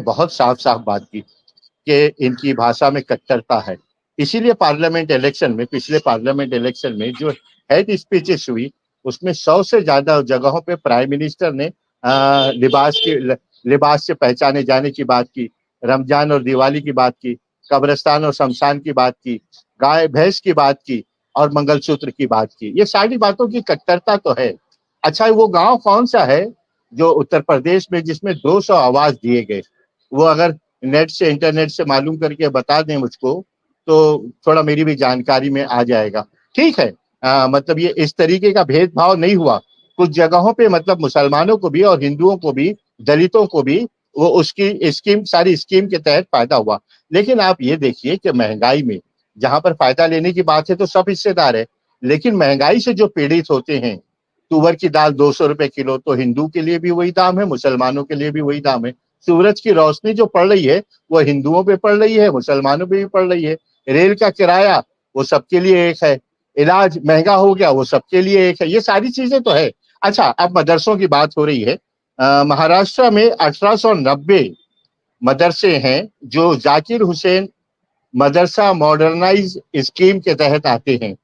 बहुत साफ-साफ बात की कि इनकी भाषा में कट्टरता है। इसीलिए पार्लियामेंट इलेक्शन में पिछले पार्लियामेंट इलेक्शन में जो हेड स्पीचेस हुई, उसमें 100 से ज़्यादा जगहों पे प्राइम मिनिस्टर ने लिबास से पहचाने जाने की बात की, रमज़ान और दिवाली की बात की, कब्रिस्तान और शमशान की बात की, गाय-भैंस की बात की और मंगलसूत्र की बात की। ये सारी बातों की कट्टरता तो है। अच्छा वो गाँव कौन-सा है जो उत्तर प्रदेश में जिसमें 200 आवाज़ दिए गए? वो अगर नेट से इंटरनेट से मालूम करके बता दें मुझको, तो थोड़ा मेरी भी जानकारी में आ जाएगा। ठीक है मतलब ये इस तरीके का भेदभाव नहीं हुआ। कुछ जगहों पे मतलब मुसलमानों को भी और हिंदुओं को भी, दलितों को भी वो उसकी सारी स्कीम के तहत फ़ायदा हुआ। लेकिन आप ये देखिए कि महँगाई में, जहाँ पर फ़ायदा लेने की बात है तो सब हिस्सेदार है, लेकिन महँगाई से जो पीड़ित होते हैं, तुअर की दाल ₹200 किलो तो हिंदू के लिए भी वही दाम है, मुसलमानों के लिए भी वही दाम है। सूरज की रोशनी जो पड़ रही है, वो हिंदुओं पे पड़ रही है, मुसलमानों पे भी पड़ रही है। रेल का किराया, वो सबके लिए एक है। इलाज महँगा हो गया, वो सबके लिए एक है। ये सारी चीज़ें तो है। अच्छा, अब मदरसों की बात हो रही है। महाराष्ट्र में 1890 मदरसे हैं, जो ज़ाकिर हुसैन मदरसा मॉडर्नाइज़ स्कीम के तहत आते हैं।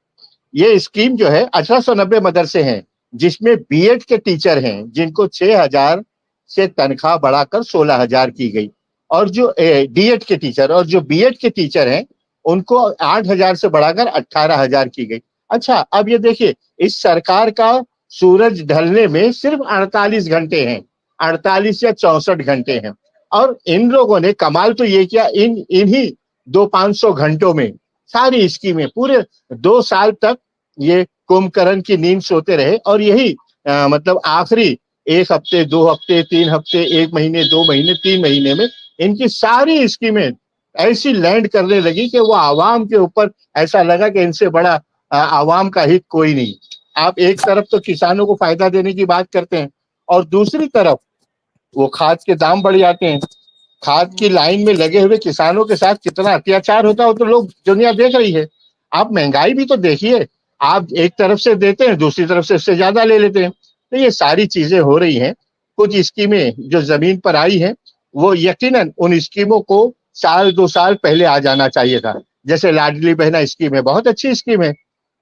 ये स्कीम जो है 1890 मदरसे हैं, जिसमें बीएड के टीचर हैं, जिनको 6,000 से तनख्वाह बढ़ाकर 16,000 की गई और जो डीएड के टीचर और जो बीएड के टीचर हैं, उनको 8,000 से बढ़ाकर 18,000 की गई। अच्छा, अब ये देखिए इस सरकार का सूरज ढलने में सिर्फ 48 घंटे हैं, 48 या 64 घंटे हैं और इन लोगों ने कमाल तो ये किया इन्हीं 2-500 घंटों में सारी स्कीमें पूरे 2 साल तक ये कुंभकर्ण की नींद सोते रहे और यही मतलब आखिरी 1 हफ्ते, 2 हफ्ते, 3 हफ्ते, 1 महीने, 2 महीने, 3 महीने में इनकी सारी स्कीमें ऐसी लैंड करने लगी कि वो आवाम के ऊपर ऐसा लगा कि इनसे बड़ा आवाम का हित कोई नहीं। आप एक तरफ तो किसानों को फ़ायदा देने की बात करते हैं और दूसरी तरफ वो खाद के दाम बढ़ जाते हैं। खाद की लाइन में लगे हुए किसानों के साथ कितना अत्याचार होता है, वो तो लोग दुनिया देख रही है। आप महँगाई भी तो देखिए, आप एक तरफ से देते हैं, दूसरी तरफ से उससे ज़्यादा ले लेते हैं। तो ये सारी चीज़ें हो रही हैं। कुछ स्कीमें जो ज़मीन पर आई हैं, वो यकीनन उन स्कीमों को साल 2 साल पहले आ जाना चाहिए था। जैसे लाडली बहना स्कीम है, बहुत अच्छी स्कीम है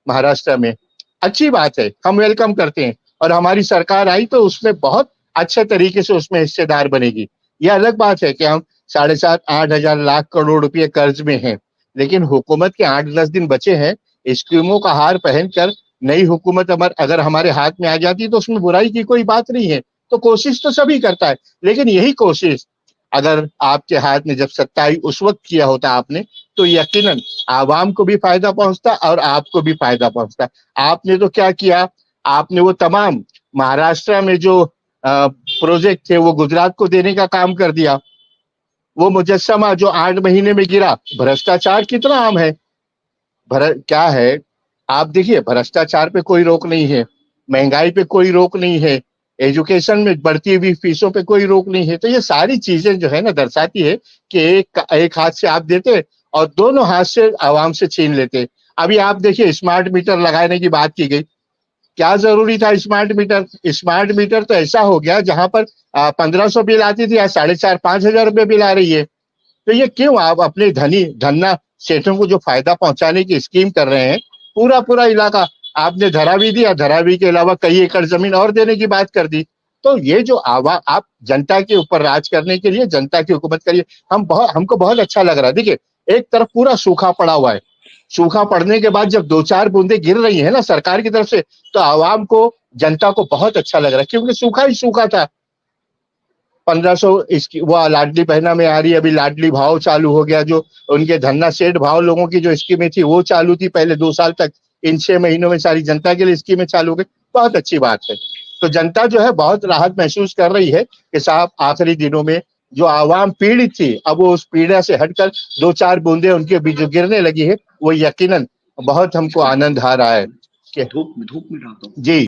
महाराष्ट्र में। अच्छी बात है, हम वेलकम करते हैं और हमारी सरकार आई तो उसमें बहुत अच्छे तरीके से उसमें हिस्सेदार बनेगी। ये अलग बात है कि हम 7,500 8,000 लाख करोड़ रुपए कर्ज में हैं, लेकिन हुकूमत के 8-10 दिन बचे हैं। स्कीमों का हार पहनकर नई हुकूमत अगर हमारे हाथ में आ जाती तो उसमें बुराई की कोई बात नहीं है। तो कोशिश तो सभी करता है, लेकिन यही कोशिश अगर आपके हाथ में जब सत्ता आई उस वक़्त किया होता आपने, तो यकीनन आवाम को भी फ़ायदा पहुँचता और आपको भी फ़ायदा पहुँचता। आपने तो क्या किया, आपने वो तमाम महाराष्ट्र में जो प्रोजेक्ट थे वो गुजरात को देने का काम कर दिया। वो मुजस्समा जो 8 महीने में गिरा, भ्रष्टाचार कितना आम है। क्या है, आप देखिए भ्रष्टाचार पे कोई रोक नहीं है, महँगाई पे कोई रोक नहीं है, एजुकेशन में बढ़ती हुई फीसों पे कोई रोक नहीं है। तो ये सारी चीज़ें जो है ना दर्शाती है कि एक हाथ से आप देते और दोनों हाथ से आवाम से छीन लेते। अभी आप देखिए स्मार्ट मीटर लगाने की बात की गई। क्या ज़रूरी था स्मार्ट मीटर? स्मार्ट मीटर तो ऐसा हो गया जहाँ पर 1500 बिल आती थी, आज 4,500-5,000 रुपए बिल आ रही है। तो ये क्यों आप अपने धन्ना सेठों को जो फ़ायदा पहुँचाने की स्कीम कर रहे हैं, पूरा-पूरा इलाका आपने धरावी दिया, धरावी के अलावा कई एकड़ ज़मीन और देने की बात कर दी। तो ये जो आप जनता के ऊपर राज करने के लिए जनता की हुकूमत करिए, हमको बहुत अच्छा लग रहा है। देखिए, एक तरफ पूरा सूखा पड़ा हुआ है। सूखा पड़ने के बाद जब 2-4 बूंदें गिर रही हैं ना सरकार की तरफ से, तो आवाम को, जनता को बहुत अच्छा लग रहा है क्योंकि सूखा ही सूखा था। 1500 इसकी वो लाडली बहना में आ रही है, अभी लाडली भाव चालू हो गया, जो उनके धन्ना सेठ भाव लोगों की जो स्कीमें थी वो चालू थी पहले 2 साल तक। इन 6 महीनों में सारी जनता के लिए स्कीमें चालू हो गई, बहुत अच्छी बात है। तो जनता जो है बहुत राहत महसूस कर रही है कि साहब आखिरी दिनों में जो आवाम पीड़ित थी, अब वो उस पीड़ा से हटकर 2-4 बूंदें उनके बीच जो गिरने लगी है, वो यकीनन बहुत हमको आनंद आ रहा है कि धूप में डालता हूँ। जी।